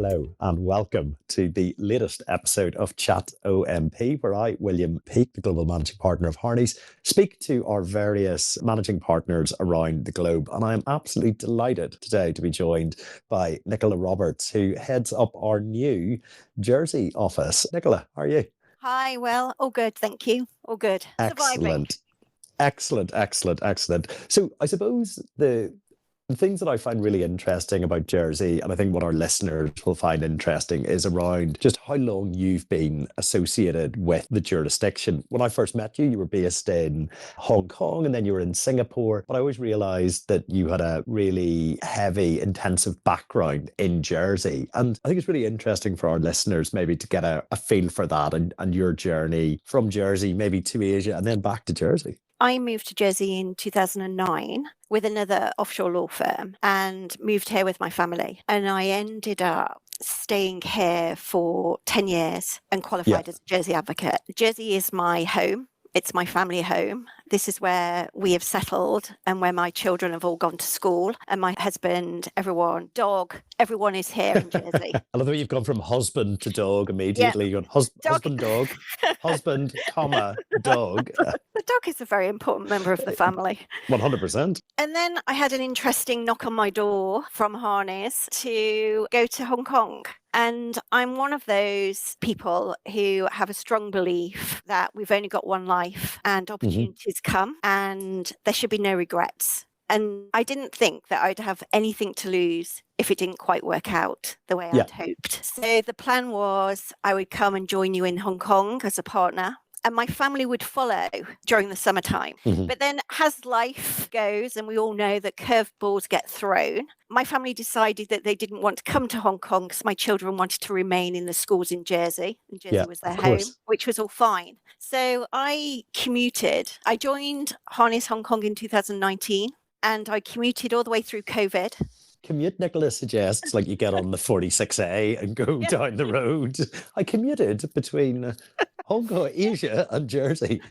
Hello and welcome to the latest episode of Chat OMP, where I, William Peake, the Global Managing Partner of Harneys, speak to our various managing partners around the globe. And I am absolutely delighted today to be joined by Nicola Roberts, who heads up our new Jersey office. Nicola, how are you? Hi, well, all good, thank you. All good. Surviving. Excellent. So I suppose the things that I find really interesting about Jersey, and I think what our listeners will find interesting, is around just how long you've been associated with the jurisdiction. When I first met you, you were based in Hong Kong and then you were in Singapore, but I always realized that you had a really heavy, intensive background in Jersey. And I think it's really interesting for our listeners maybe to get a feel for that and your journey from Jersey, maybe to Asia and then back to Jersey. I moved to Jersey in 2009 with another offshore law firm and moved here with my family. And I ended up staying here for 10 years and qualified as a Jersey advocate. Jersey is my home. It's my family home. This is where we have settled and where my children have all gone to school. And my husband, everyone, dog, everyone is here in Jersey. I love the way you've gone from husband to dog immediately. Yeah. You're going husband, dog, husband, comma, dog. The dog is a very important member of the family. 100%. And then I had an interesting knock on my door from Harneys to go to Hong Kong. And I'm one of those people who have a strong belief that we've only got one life and opportunities come and there should be no regrets. And I didn't think that I'd have anything to lose if it didn't quite work out the way I'd hoped. So the plan was I would come and join you in Hong Kong as a partner. And my family would follow during the summertime. But then as life goes, and we all know that curveballs get thrown, my family decided that they didn't want to come to Hong Kong because my children wanted to remain in the schools in Jersey. And Jersey was their home, which was all fine. So I commuted. I joined Harneys Hong Kong in 2019, and I commuted all the way through COVID. Commute, Nicola suggests, like you get on the 46A and go down the road. I commuted between Hong Kong, Asia and Jersey.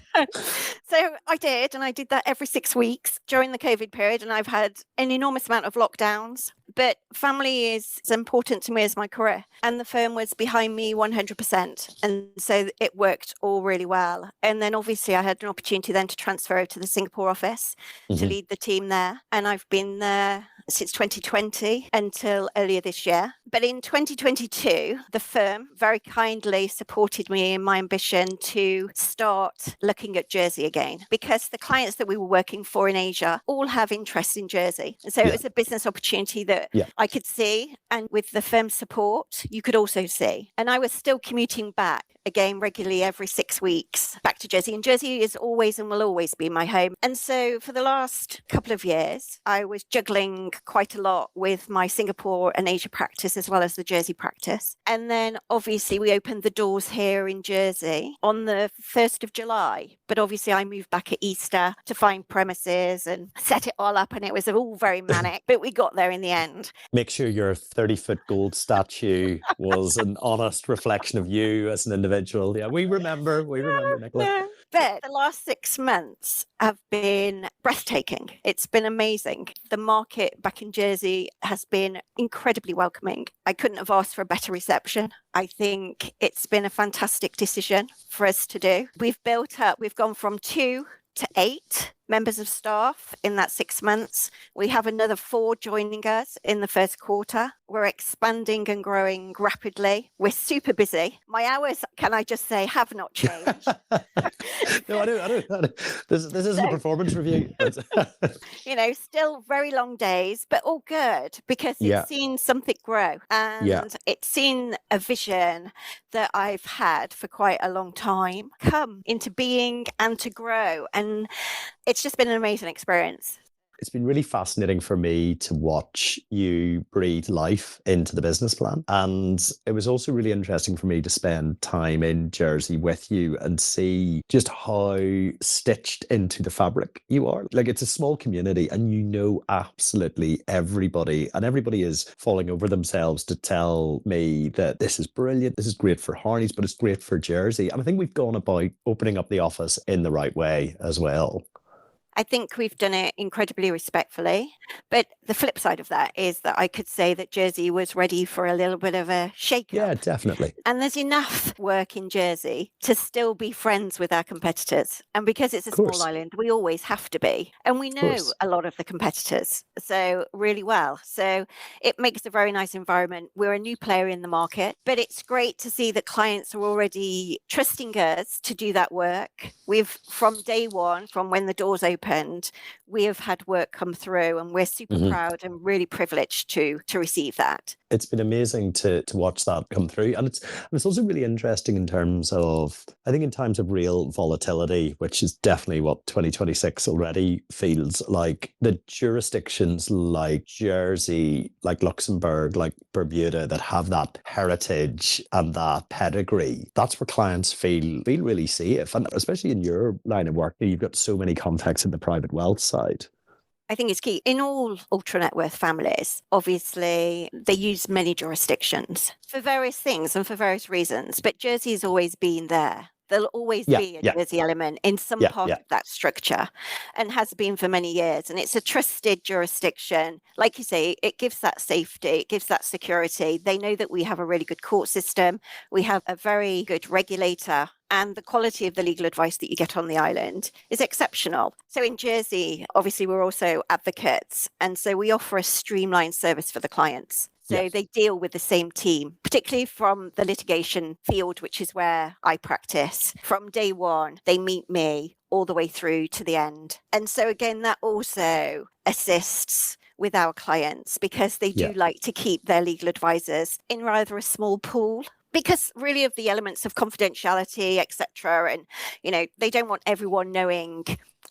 So I did, and I did that every 6 weeks during the COVID period, and I've had an enormous amount of lockdowns. But family is as important to me as my career, and the firm was behind me 100%. And so it worked all really well. And then obviously I had an opportunity then to transfer over to the Singapore office to lead the team there. And I've been there since 2020 until earlier this year. But in 2022, the firm very kindly supported me in my ambition to start looking at Jersey again, because the clients that we were working for in Asia all have interest in Jersey. And so it was a business opportunity that I could see. And with the firm's support, you could also see. And I was still commuting back again regularly every 6 weeks back to Jersey. And Jersey is always and will always be my home. And so for the last couple of years, I was juggling quite a lot with my Singapore and Asia practice as well as the Jersey practice. And then obviously we opened the doors here in Jersey on the 1st of July. But obviously I moved back at Easter to find premises and set it all up. And it was all very manic, but we got there in the end. Make sure your 30-foot gold statue was an honest reflection of you as an individual. Yeah, we remember, Nicola. Yeah. But the last 6 months have been breathtaking. It's been amazing. The market back in Jersey has been incredibly welcoming. I couldn't have asked for a better reception. I think it's been a fantastic decision for us to do. We've gone from 2 to 8 members of staff in that 6 months. We have another 4 joining us in the first quarter. We're expanding and growing rapidly. We're super busy. My hours, can I just say, have not changed. No, I don't. This isn't a performance review. Still very long days, but all good because it's seen something grow. And it's seen a vision that I've had for quite a long time come into being and to grow. And it's just been an amazing experience. It's been really fascinating for me to watch you breathe life into the business plan. And it was also really interesting for me to spend time in Jersey with you and see just how stitched into the fabric you are. Like, it's a small community and you know absolutely everybody, and everybody is falling over themselves to tell me that this is brilliant, this is great for Harneys, but it's great for Jersey. And I think we've gone about opening up the office in the right way as well. I think we've done it incredibly respectfully. But the flip side of that is that I could say that Jersey was ready for a little bit of a shake-up. Yeah, definitely. And there's enough work in Jersey to still be friends with our competitors. And because it's a small island, we always have to be. And we know a lot of the competitors so really well. So it makes a very nice environment. We're a new player in the market, but it's great to see that clients are already trusting us to do that work. We've, from day one, from when the doors opened, we have had work come through, and we're super proud and really privileged to receive that. It's been amazing to watch that come through. And it's also really interesting in terms of, I think in times of real volatility, which is definitely what 2026 already feels like, the jurisdictions like Jersey, like Luxembourg, like Bermuda, that have that heritage and that pedigree, that's where clients feel really safe. And especially in your line of work, you've got so many contacts in the private wealth side. I think it's key. In all ultra net worth families, obviously, they use many jurisdictions for various things and for various reasons, but Jersey has always been there. There'll always be a Jersey element in some part of that structure, and has been for many years. And it's a trusted jurisdiction. Like you say, it gives that safety, it gives that security. They know that we have a really good court system. We have a very good regulator, and the quality of the legal advice that you get on the island is exceptional. So in Jersey, obviously, we're also advocates. And so we offer a streamlined service for the clients. So they deal with the same team, particularly from the litigation field, which is where I practice. From day one, they meet me all the way through to the end. And so again, that also assists with our clients, because they do like to keep their legal advisors in rather a small pool, because really of the elements of confidentiality, etc. And, you know, they don't want everyone knowing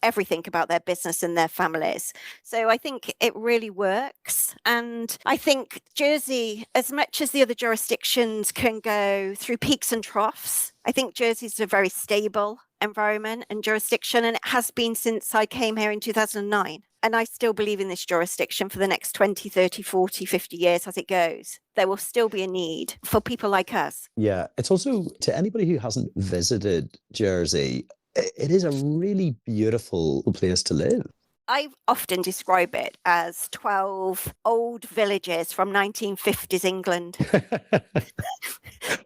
everything about their business and their families. So I think it really works. And I think Jersey, as much as the other jurisdictions can go through peaks and troughs, I think Jersey's a very stable environment and jurisdiction, and it has been since I came here in 2009. And I still believe in this jurisdiction for the next 20, 30, 40, 50 years as it goes. There will still be a need for people like us. Yeah, it's also, to anybody who hasn't visited Jersey, it is a really beautiful place to live. I often describe it as 12 old villages from 1950s England.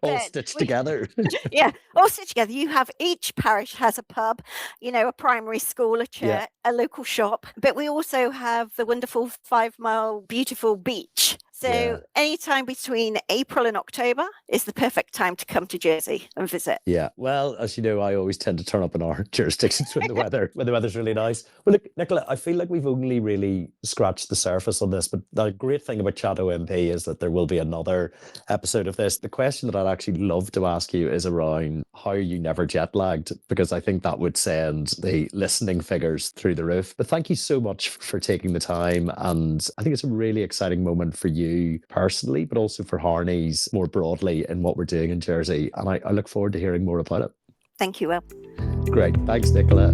All stitched together. Yeah, all stitched together. You have, each parish has a pub, you know, a primary school, a church, a local shop. But we also have the wonderful 5-mile beautiful beach. So anytime between April and October is the perfect time to come to Jersey and visit. Yeah. Well, as you know, I always tend to turn up in our jurisdictions when the weather's really nice. Well, look, Nicola, I feel like we've only really scratched the surface on this, but the great thing about Chat OMP is that there will be another episode of this. The question that I'd actually love to ask you is around how you never jet lagged, because I think that would send the listening figures through the roof. But thank you so much for taking the time. And I think it's a really exciting moment for you personally, but also for Harneys more broadly in what we're doing in Jersey. And I look forward to hearing more about it. Thank you, Will. Great. Thanks, Nicola.